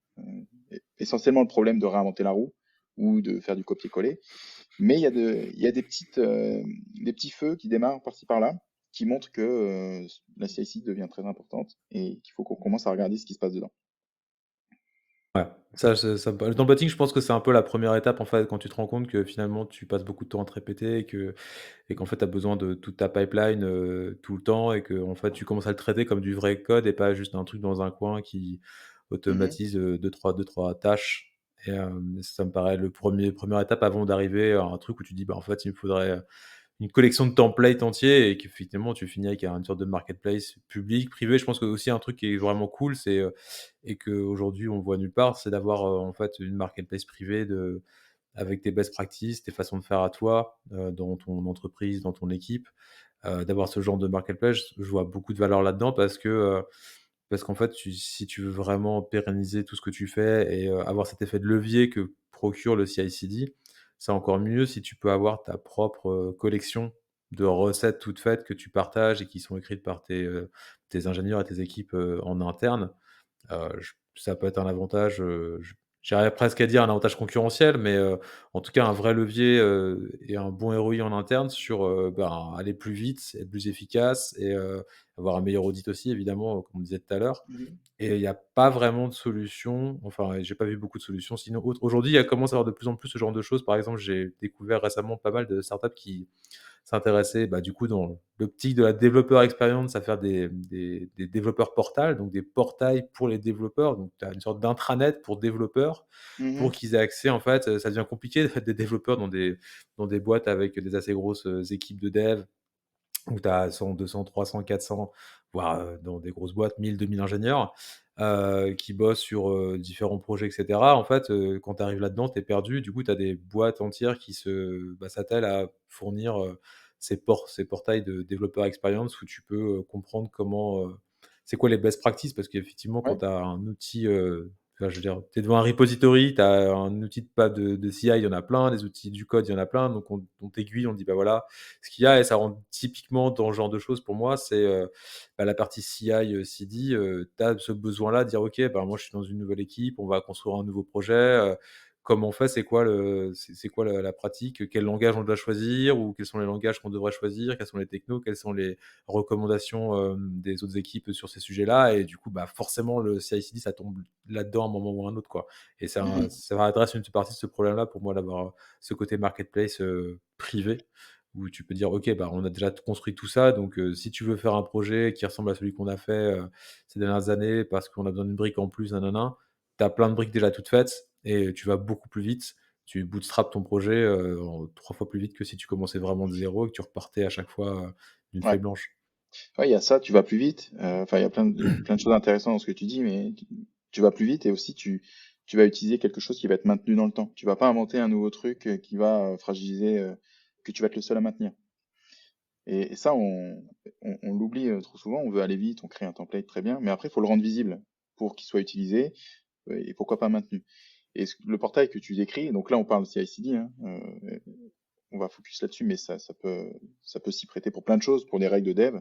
essentiellement le problème de réinventer la roue ou de faire du copier-coller. Mais il y a des petits feux qui démarrent par-ci par-là, qui montrent que la CIC devient très importante et qu'il faut qu'on commence à regarder ce qui se passe dedans. ouais. Ça me pa le templating, je pense que c'est un peu la première étape, en fait, quand tu te rends compte que finalement tu passes beaucoup de temps à te répéter et qu'en fait tu as besoin de toute ta pipeline, tout le temps et qu'en fait tu commences à le traiter comme du vrai code et pas juste un truc dans un coin qui Mhm, automatise, 2-3 tâches et ça me paraît le première étape avant d'arriver à un truc où tu dis: «Bah, en fait, il me faudrait, une collection de templates entiers» et qu'effectivement tu finis avec une sorte de marketplace public, privé. Je pense que aussi un truc qui est vraiment cool, c'est, et qu'aujourd'hui on voit nulle part, c'est d'avoir, en fait une marketplace privée avec tes best practices, tes façons de faire à toi, dans ton entreprise, dans ton équipe, d'avoir ce genre de marketplace. Je vois beaucoup de valeur là-dedans parce qu'en fait, si tu veux vraiment pérenniser tout ce que tu fais et avoir cet effet de levier que procure le CI/CD, c'est encore mieux si tu peux avoir ta propre, collection de recettes toutes faites que tu partages et qui sont écrites par tes ingénieurs et tes équipes, en interne. Je Ça peut être un avantage, j'irais presque à dire un avantage concurrentiel, mais en tout cas un vrai levier, et un bon ROI en interne sur, ben, aller plus vite, être plus efficace et avoir un meilleur audit aussi évidemment, comme on disait tout à l'heure. mhm, Et il y a pas vraiment de solution, enfin, j'ai pas vu beaucoup de solutions sinon autres. Aujourd'hui, il y a commence à y avoir de plus en plus ce genre de choses. Par exemple, j'ai découvert récemment pas mal de startups qui s'intéresser, bah, du coup, dans l'optique de la développeur expérience, à faire des développeurs portals, donc des portails pour les développeurs. Donc tu as une sorte d'intranet pour développeurs, pour mhm, qu'ils aient accès en fait, ça devient compliqué d'être des développeurs dans des boîtes avec des assez grosses, équipes de dev, où tu as 100, 200, 300, 400, voire, dans des grosses boîtes, 1 000, 2 000 ingénieurs, qui bossent sur, différents projets et cetera. En fait, quand tu arrives là-dedans, tu es perdu. Du coup, tu as des boîtes entières qui s'attellent à fournir, ces portails de développeurs expérience où tu peux, comprendre comment, c'est quoi les best practices. Parce qu'effectivement, quand ouais, tu as un outil, enfin, je veux dire, tu es devant un repository, tu as un outil de CI, il y en a plein, des outils du code, il y en a plein, donc on t'aiguille, on dit: «Bah, voilà, ce qu'il y a» et ça rentre typiquement dans ce genre de choses pour moi, c'est, bah, la partie CI, CD, tu as ce besoin-là de dire: «OK, bah, moi je suis dans une nouvelle équipe, on va construire un nouveau projet, comment on fait? C'est quoi la pratique? Quel langage on doit choisir? Ou quels sont les langages qu'on devrait choisir? Quels sont les technos? Quelles sont les recommandations, des autres équipes sur ces sujets-là?» Et du coup, bah, forcément le CI/CD ça tombe là-dedans à un moment ou à un autre, quoi. Et mhm, ça adresse une partie de ce problème-là pour moi d'avoir, ce côté marketplace, privé où tu peux dire: «OK, bah, on a déjà construit tout ça, donc si tu veux faire un projet qui ressemble à celui qu'on a fait, ces dernières années parce qu'on a besoin d'une brique en plus, nin tu as plein de briques déjà toutes faites et tu vas beaucoup plus vite. Tu bootstrap ton projet, en 3 fois plus vite que si tu commençais vraiment de zéro et que tu repartais à chaque fois, d'une feuille ouais. blanche». Ouais, il y a ça, tu vas plus vite. Enfin, il y a plein de choses intéressantes dans ce que tu dis, mais tu vas plus vite et aussi tu vas utiliser quelque chose qui va être maintenu dans le temps. Tu vas pas inventer un nouveau truc qui va fragiliser, que tu vas être le seul à maintenir. Et ça, on l'oublie trop souvent. On veut aller vite, on crée un template très bien, mais après, il faut le rendre visible pour qu'il soit utilisé et pourquoi pas maintenu. Et le portail que tu décris, donc là, on parle CI/CD, hein, on va focus là-dessus, mais ça peut s'y prêter pour plein de choses, pour des règles de dev.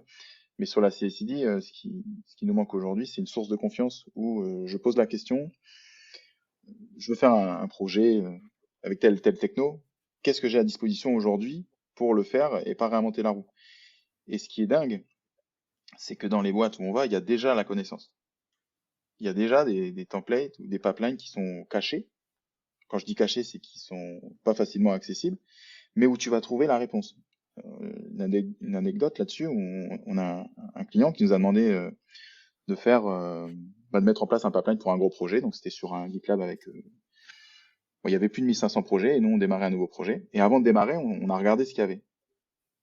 Mais sur la CI/CD, ce qui nous manque aujourd'hui, c'est une source de confiance où je pose la question, je veux faire un projet avec tel techno, qu'est-ce que j'ai à disposition aujourd'hui pour le faire et pas réinventer la roue? Et ce qui est dingue, c'est que dans les boîtes où on va, il y a déjà la connaissance. Il y a déjà des templates ou des pipelines qui sont cachés. Quand je dis cachés, c'est qu'ils sont pas facilement accessibles, mais où tu vas trouver la réponse. Une anecdote là-dessus, où on a un client qui nous a demandé de faire, de mettre en place un pipeline pour un gros projet. Donc c'était sur un GitLab avec, bon, il y avait plus de 1500 projets et nous on démarrait un nouveau projet. Et avant de démarrer, on a regardé ce qu'il y avait.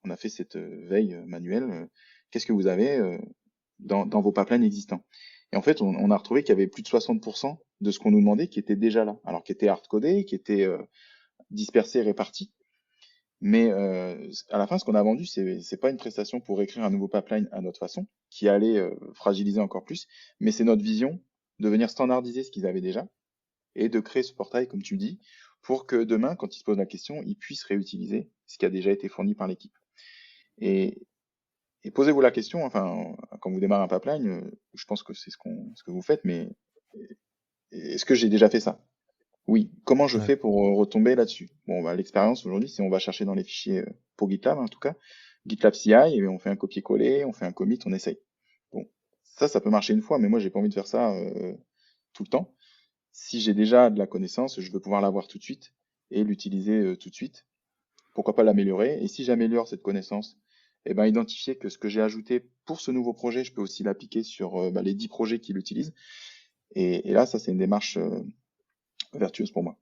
On a fait cette veille manuelle. Qu'est-ce que vous avez dans vos pipelines existants? Et en fait, on a retrouvé qu'il y avait plus de 60% de ce qu'on nous demandait qui était déjà là, alors qui était hard-codé, qui était dispersé, réparti. Mais à la fin, ce qu'on a vendu, c'est pas une prestation pour écrire un nouveau pipeline à notre façon, qui allait fragiliser encore plus, mais c'est notre vision de venir standardiser ce qu'ils avaient déjà et de créer ce portail, comme tu dis, pour que demain, quand ils se posent la question, ils puissent réutiliser ce qui a déjà été fourni par l'équipe. Et, et posez-vous la question, enfin, quand vous démarrez un pipeline, je pense que c'est ce que vous faites, mais est-ce que j'ai déjà fait ça? Oui. Comment je Ouais. fais pour retomber là-dessus? Bon, bah, l'expérience aujourd'hui, c'est on va chercher dans les fichiers pour GitLab, en tout cas, GitLab CI, et on fait un copier-coller, on fait un commit, on essaye. Bon, ça peut marcher une fois, mais moi, j'ai pas envie de faire ça tout le temps. Si j'ai déjà de la connaissance, je veux pouvoir l'avoir tout de suite et l'utiliser tout de suite. Pourquoi pas l'améliorer? Et si j'améliore cette connaissance, eh ben, identifier que ce que j'ai ajouté pour ce nouveau projet, je peux aussi l'appliquer sur bah, les 10 projets qui l'utilisent. Et là, ça, c'est une démarche vertueuse pour moi.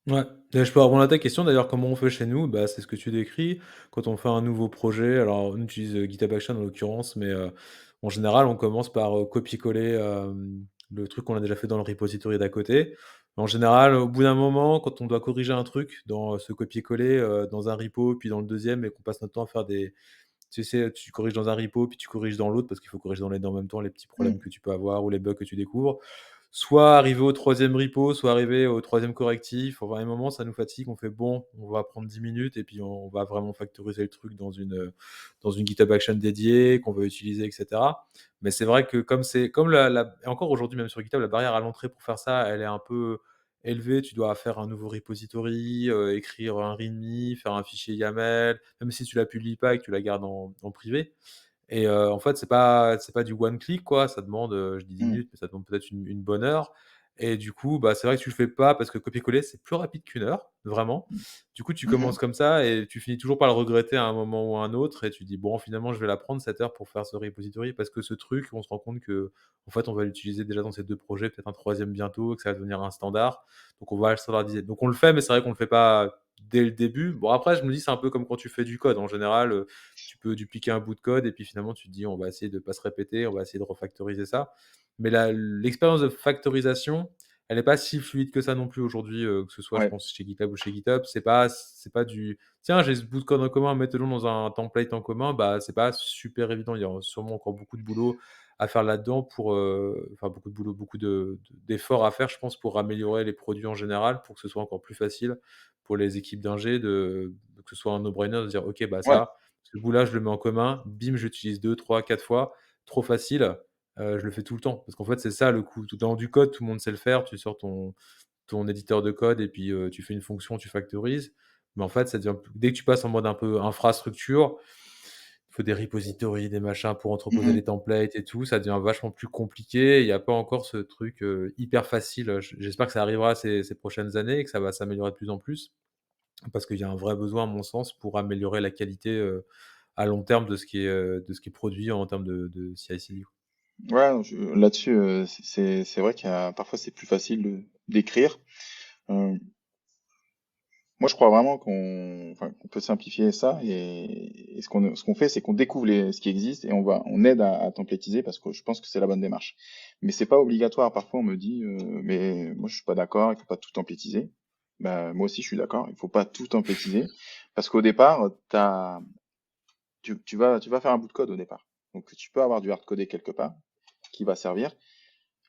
Ouais, et je peux répondre à ta question d'ailleurs, comment on fait chez nous? Bah, c'est ce que tu décris. Quand on fait un nouveau projet, alors on utilise, GitHub Action en l'occurrence, mais, en général, on commence par, copier-coller, le truc qu'on a déjà fait dans le repository d'à côté. En général, au bout d'un moment, quand on doit corriger un truc dans, ce copier-coller, dans un repo, puis dans le deuxième et qu'on passe notre temps à faire des tu sais, tu corriges dans un repo, puis tu corriges dans l'autre parce qu'il faut corriger dans les 2 en même temps, les petits problèmes Mm. que tu peux avoir ou les bugs que tu découvres. Soit arriver au troisième repo, soit arriver au troisième correctif. Enfin, à un moment, ça nous fatigue. On fait bon, on va prendre 10 minutes et puis on va vraiment factoriser le truc dans une GitHub Action dédiée qu'on va utiliser, etc. Mais c'est vrai que comme et encore aujourd'hui, même sur GitHub, la barrière à l'entrée pour faire ça, elle est un peu élevée. Tu dois faire un nouveau repository, écrire un README, faire un fichier YAML, même si tu la publies pas et que tu la gardes en privé. Et en fait, c'est pas du one click quoi, ça demande, je dis 10 Mm. minutes, mais ça demande peut-être une bonne heure et du coup, bah, c'est vrai que tu le fais pas parce que copier-coller, c'est plus rapide qu'une heure, vraiment. Du coup, tu commences Mhm. comme ça et tu finis toujours par le regretter à un moment ou à un autre et tu dis: «Bon, finalement, je vais la prendre cette heure pour faire ce repository» parce que ce truc, on se rend compte qu'en fait, on va l'utiliser déjà dans ces 2 projets, peut-être un troisième bientôt, que ça va devenir un standard, donc on va le standardiser. Donc on le fait, mais c'est vrai qu'on le fait pas dès le début. Bon après, je me dis, c'est un peu comme quand tu fais du code. En général, tu peux dupliquer un bout de code et puis finalement tu te dis on va essayer de pas se répéter, on va essayer de refactoriser ça. Mais l'expérience de factorisation, elle n'est pas si fluide que ça non plus aujourd'hui, que ce soit je Ouais. pense chez GitLab ou chez GitHub. C'est pas du tiens, j'ai ce bout de code en commun, mettez-le dans un template en commun, bah c'est pas super évident. Il y a sûrement encore beaucoup de boulot à faire là-dedans pour enfin beaucoup de boulot, beaucoup d'efforts à faire, je pense, pour améliorer les produits en général, pour que ce soit encore plus facile pour les équipes d'ingé que ce soit un no-brainer de dire ok bah Ouais. ça ce bout-là, je le mets en commun, bim, j'utilise 2, 3, 4 fois, trop facile, je le fais tout le temps. Parce qu'en fait, c'est ça le coup. Dans du code, tout le monde sait le faire, tu sors ton éditeur de code et puis, tu fais une fonction, tu factorises. Mais en fait, ça devient dès que tu passes en mode un peu infrastructure, il faut des repositories, des machins pour entreposer Mhm. les templates et tout, ça devient vachement plus compliqué. Il y a pas encore ce truc, hyper facile. J'espère que ça arrivera ces prochaines années et que ça va s'améliorer de plus en plus. Parce qu'il y a un vrai besoin, à mon sens, pour améliorer la qualité, à long terme de ce qui est produit en termes de CI/CD. Ouais, là-dessus, c'est vrai qu'il y a parfois c'est plus facile d'écrire. Euh, Moi, je crois vraiment qu'on peut simplifier ça et ce qu'on fait, c'est qu'on découvre ce qui existe et on aide à templétiser parce que je pense que c'est la bonne démarche. Mais c'est pas obligatoire. Parfois, on me dit, mais moi, je suis pas d'accord, il faut pas tout templétiser. Bah, moi aussi, je suis d'accord, il faut pas tout templétiser parce qu'au départ, tu vas faire un bout de code au départ. Donc, tu peux avoir du hard codé quelque part qui va servir.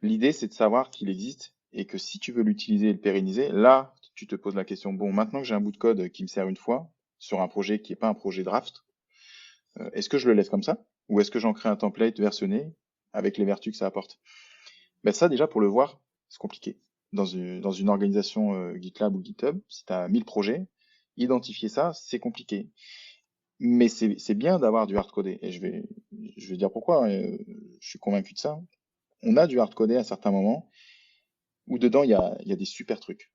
L'idée, c'est de savoir qu'il existe et que si tu veux l'utiliser et le pérenniser, là, tu te poses la question, bon, maintenant que j'ai un bout de code qui me sert une fois sur un projet qui n'est pas un projet draft, est-ce que je le laisse comme ça? Ou est-ce que j'en crée un template versionné avec les vertus que ça apporte? Ben ça, déjà, pour le voir, c'est compliqué. Dans une organisation GitLab ou GitHub, si tu as 1000 projets, identifier ça, c'est compliqué. Mais c'est bien d'avoir du hard-codé. Et je vais dire pourquoi, je suis convaincu de ça. On a du hard-codé à certains moments où dedans, il y a des super trucs.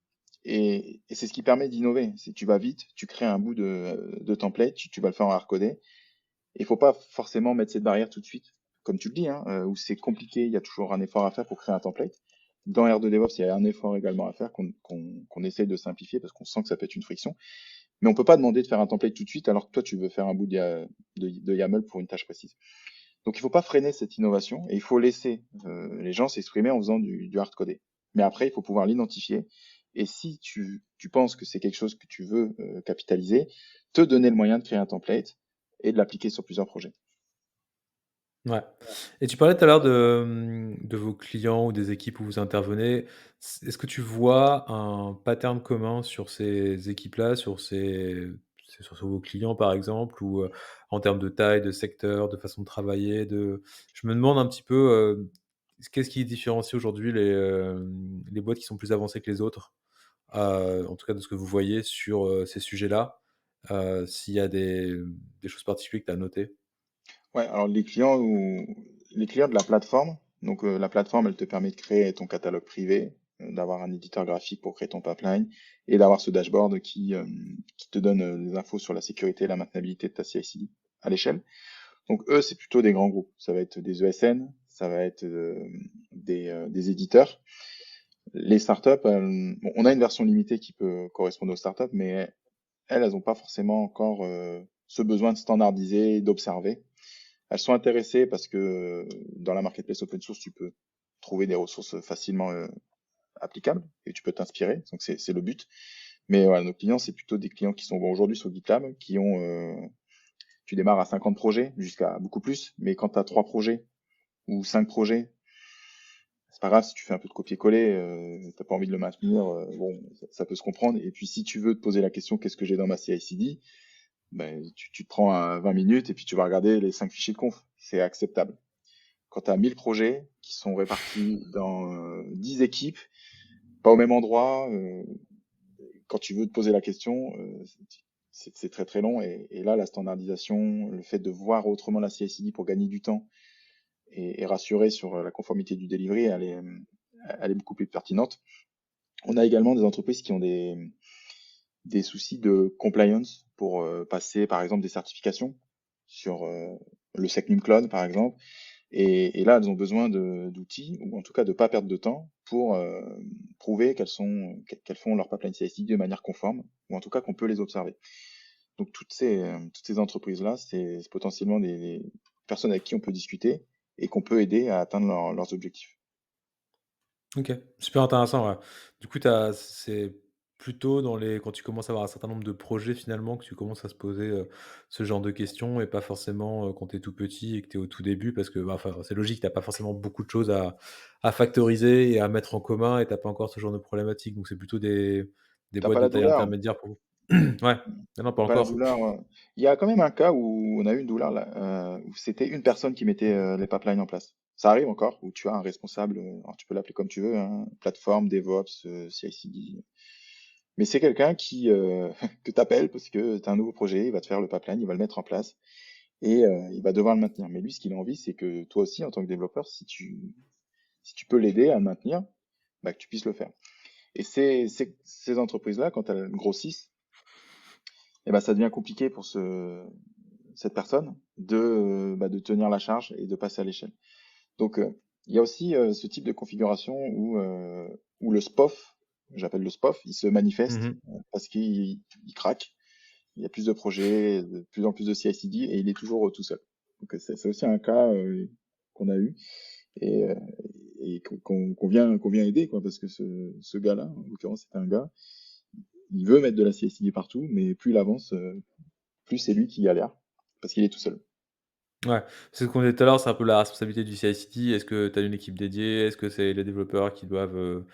Et c'est ce qui permet d'innover. Si tu vas vite, tu crées un bout de template, tu vas le faire en hard-codé. Il faut pas forcément mettre cette barrière tout de suite, comme tu le dis, hein, où c'est compliqué, il y a toujours un effort à faire pour créer un template. Dans R2 DevOps, il y a un effort également à faire qu'on essaie de simplifier parce qu'on sent que ça peut être une friction. Mais on peut pas demander de faire un template tout de suite alors que toi, tu veux faire un bout de YAML pour une tâche précise. Donc il faut pas freiner cette innovation et il faut laisser les gens s'exprimer en faisant du hard codé. Mais après, il faut pouvoir l'identifier. Et si tu penses que c'est quelque chose que tu veux capitaliser, te donner le moyen de créer un template et de l'appliquer sur plusieurs projets. Ouais, et tu parlais tout à l'heure de, de vos clients ou des équipes où vous intervenez. Est-ce que tu vois un pattern commun sur ces équipes-là, sur vos clients, par exemple, ou, en termes de taille, de secteur, de façon de travailler, de je me demande un petit peu, qu'est-ce qui différencie aujourd'hui les boîtes qui sont plus avancées que les autres? En tout cas de ce que vous voyez sur, ces sujets-là, s'il y a des choses particulières que tu as notées? Ouais, alors les clients de la plateforme, donc la plateforme, elle te permet de créer ton catalogue privé, d'avoir un éditeur graphique pour créer ton pipeline et d'avoir ce dashboard qui te donne des infos sur la sécurité et la maintenabilité de ta CI/CD à l'échelle. Donc eux, c'est plutôt des grands groupes. Ça va être des ESN, ça va être des éditeurs. Les startups, bon, on a une version limitée qui peut correspondre aux startups, mais elles n'ont pas forcément encore ce besoin de standardiser, d'observer. Elles sont intéressées parce que dans la marketplace open source, tu peux trouver des ressources facilement applicables et tu peux t'inspirer. Donc c'est le but. Mais voilà, nos clients, c'est plutôt des clients qui sont bon, aujourd'hui sur GitLab, qui ont tu démarres à 50 projets jusqu'à beaucoup plus, mais quand tu as 3 projets ou 5 projets, c'est pas grave si tu fais un peu de copier-coller, t'as pas envie de le maintenir, bon, ça peut se comprendre. Et puis si tu veux te poser la question, qu'est-ce que j'ai dans ma CI/CD, ben, tu te prends 20 minutes et puis tu vas regarder les 5 fichiers de conf. C'est acceptable. Quand tu as 1000 projets qui sont répartis dans 10 équipes, pas au même endroit, quand tu veux te poser la question, c'est très très long. Et là, la standardisation, le fait de voir autrement la CI/CD pour gagner du temps et rassurer sur la conformité du delivery, elle est beaucoup plus pertinente. On a également des entreprises qui ont des soucis de compliance pour passer, par exemple, des certifications sur le SecNum Cloud, par exemple. Et là, elles ont besoin d'outils, ou en tout cas de ne pas perdre de temps, pour prouver qu'elles font leur pipeline CI/CD de manière conforme, ou en tout cas qu'on peut les observer. Donc toutes ces entreprises-là, c'est potentiellement des personnes avec qui on peut discuter et qu'on peut aider à atteindre leurs objectifs. OK, super intéressant, ouais. Du coup, c'est plutôt quand tu commences à avoir un certain nombre de projets finalement que tu commences à se poser, ce genre de questions et pas forcément, quand tu es tout petit et que tu es au tout début parce que, bah, enfin, c'est logique, tu as pas forcément beaucoup de choses à factoriser et à mettre en commun et tu as pas encore ce genre de problématique. Donc c'est plutôt des T'as boîtes pas de la taille douleur. intermédiaire pour vous? Ouais, non, non, pas Pas la encore. douleur. Il y a quand même un cas où on a eu une douleur là, où c'était une personne qui mettait les pipelines en place. Ça arrive encore, où tu as un responsable, alors tu peux l'appeler comme tu veux, hein, plateforme, DevOps, CI/CD. Mais c'est quelqu'un qui que tu appelles parce que tu as un nouveau projet, il va te faire le pipeline, il va le mettre en place et il va devoir le maintenir. Mais lui, ce qu'il a envie, c'est que toi aussi, en tant que développeur, si tu peux l'aider à le maintenir, bah, que tu puisses le faire. Et ces entreprises-là, quand elles grossissent, eh ben, ça devient compliqué pour cette personne de tenir la charge et de passer à l'échelle. Donc, il y a aussi ce type de configuration où le SPOF, j'appelle le SPOF, il se manifeste Mmh. parce qu'il craque. Il y a plus de projets, de plus en plus de CI/CD et il est toujours tout seul. Donc, c'est aussi un cas qu'on a eu et, euh, et qu'on vient aider, quoi, parce que ce gars-là, en l'occurrence, c'est un gars, il veut mettre de la CI/CD partout, mais plus il avance, plus c'est lui qui galère parce qu'il est tout seul. Ouais, c'est ce qu'on disait tout à l'heure, c'est un peu la responsabilité du CI/CD. Est-ce que tu as une équipe dédiée? Est-ce que c'est les développeurs qui doivent,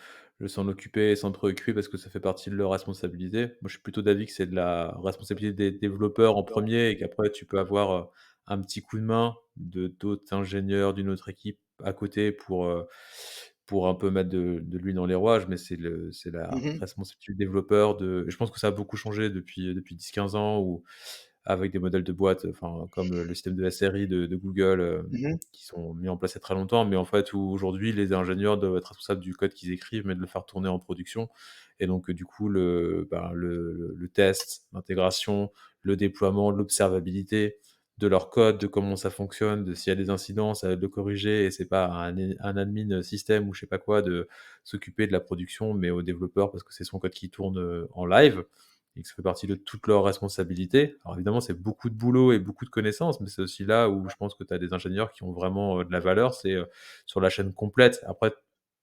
s'en occuper et s'en préoccuper parce que ça fait partie de leur responsabilité? Moi, je suis plutôt d'avis que c'est de la responsabilité des développeurs en premier et qu'après tu peux avoir, un petit coup de main de d'autres ingénieurs d'une autre équipe à côté pour un peu mettre de l'huile dans les rouages, mais c'est la Mhm, responsabilité du développeur de je pense que ça a beaucoup changé depuis 10-15 ans où avec des modèles de boîtes, enfin, comme le système de SRI de Google, mhm, qui sont mis en place il y a très longtemps, mais en fait, où aujourd'hui, les ingénieurs doivent être responsables du code qu'ils écrivent, mais de le faire tourner en production et donc du coup, le test, l'intégration, le déploiement, l'observabilité de leur code, de comment ça fonctionne, de s'il y a des incidents, ça va être de le corriger et c'est pas un admin système ou je sais pas quoi de s'occuper de la production, mais au développeur parce que c'est son code qui tourne, en live. et que ça fait partie de toutes leurs responsabilités. Alors évidemment, c'est beaucoup de boulot et beaucoup de connaissances, mais c'est aussi là où je pense que tu as des ingénieurs qui ont vraiment, de la valeur, c'est, sur la chaîne complète. Après,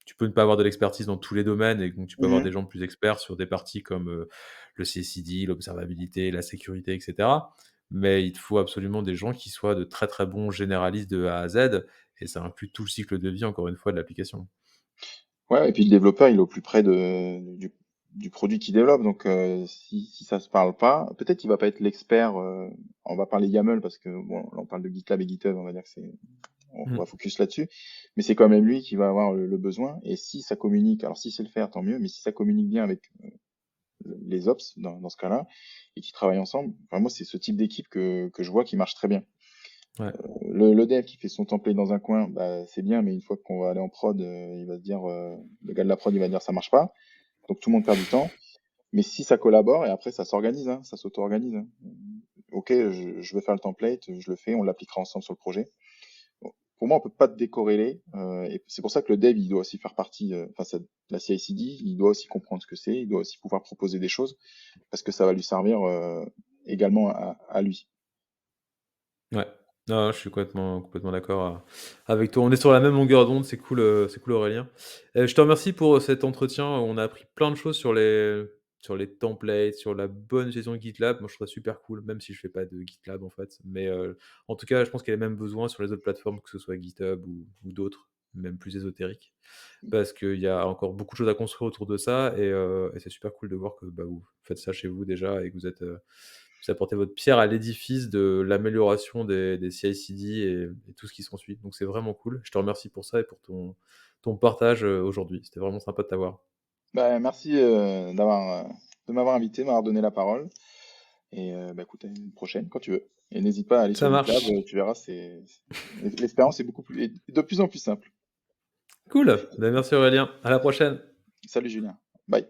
tu peux ne pas avoir de l'expertise dans tous les domaines et donc tu peux avoir Mmh. des gens plus experts sur des parties comme, le CI/CD, l'observabilité, la sécurité et cetera. Mais il te faut absolument des gens qui soient de très, très bons généralistes de A à Z et ça inclut tout le cycle de vie, encore une fois, de l'application. Ouais, et puis le développeur, il est au plus près du produit qu'il développe. Donc, si ça se parle pas, peut-être qu'il va pas être l'expert. On va parler YAML parce que bon, là, on parle de GitLab et GitHub, on va dire que on va Mmh. focus là-dessus. Mais c'est quand même lui qui va avoir le besoin. Et si ça communique, alors si c'est le faire, tant mieux. Mais si ça communique bien avec les ops dans ce cas-là et qui travaillent ensemble, enfin, moi, c'est ce type d'équipe que je vois qui marche très bien. Ouais. Le dev qui fait son template dans un coin, bah, c'est bien, mais une fois qu'on va aller en prod, il va se dire, le gars de la prod, il va dire ça marche pas. Donc tout le monde perd du temps. Mais si ça collabore, et après ça s'organise, hein, ça s'auto-organise, hein. Ok, je veux faire le template, je le fais, on l'appliquera ensemble sur le projet. Bon, pour moi, on peut pas te décorréler, et c'est pour ça que le dev, il doit aussi faire partie, enfin, la CI/CD, il doit aussi comprendre ce que c'est, il doit aussi pouvoir proposer des choses, parce que ça va lui servir également à lui. Ouais. Non, je suis complètement d'accord, avec toi. On est sur la même longueur d'onde, c'est cool Aurélien. Je te remercie pour, cet entretien. On a appris plein de choses sur les templates, sur la bonne gestion de GitLab. Moi, je trouve ça super cool, même si je fais pas de GitLab, en fait. Mais, en tout cas, je pense qu'il y a les mêmes besoins sur les autres plateformes, que ce soit GitHub ou d'autres, même plus ésotériques. Parce qu'il y a encore beaucoup de choses à construire autour de ça et c'est super cool de voir que, bah, vous faites ça chez vous déjà et que vous apportez votre pierre à l'édifice de l'amélioration des CI/CD et tout ce qui s'ensuit. Donc c'est vraiment cool. Je te remercie pour ça et pour ton partage, aujourd'hui. C'était vraiment sympa de t'avoir. Bah, merci de m'avoir invité, de m'avoir donné la parole. Et bah, écoute, à une prochaine quand tu veux. Et n'hésite pas à aller Ça sur GitLab, marche. tu verras, l'expérience est beaucoup plus, est de plus en plus simple. Cool. Bah, merci Aurélien. À la prochaine. Salut Julien. Bye.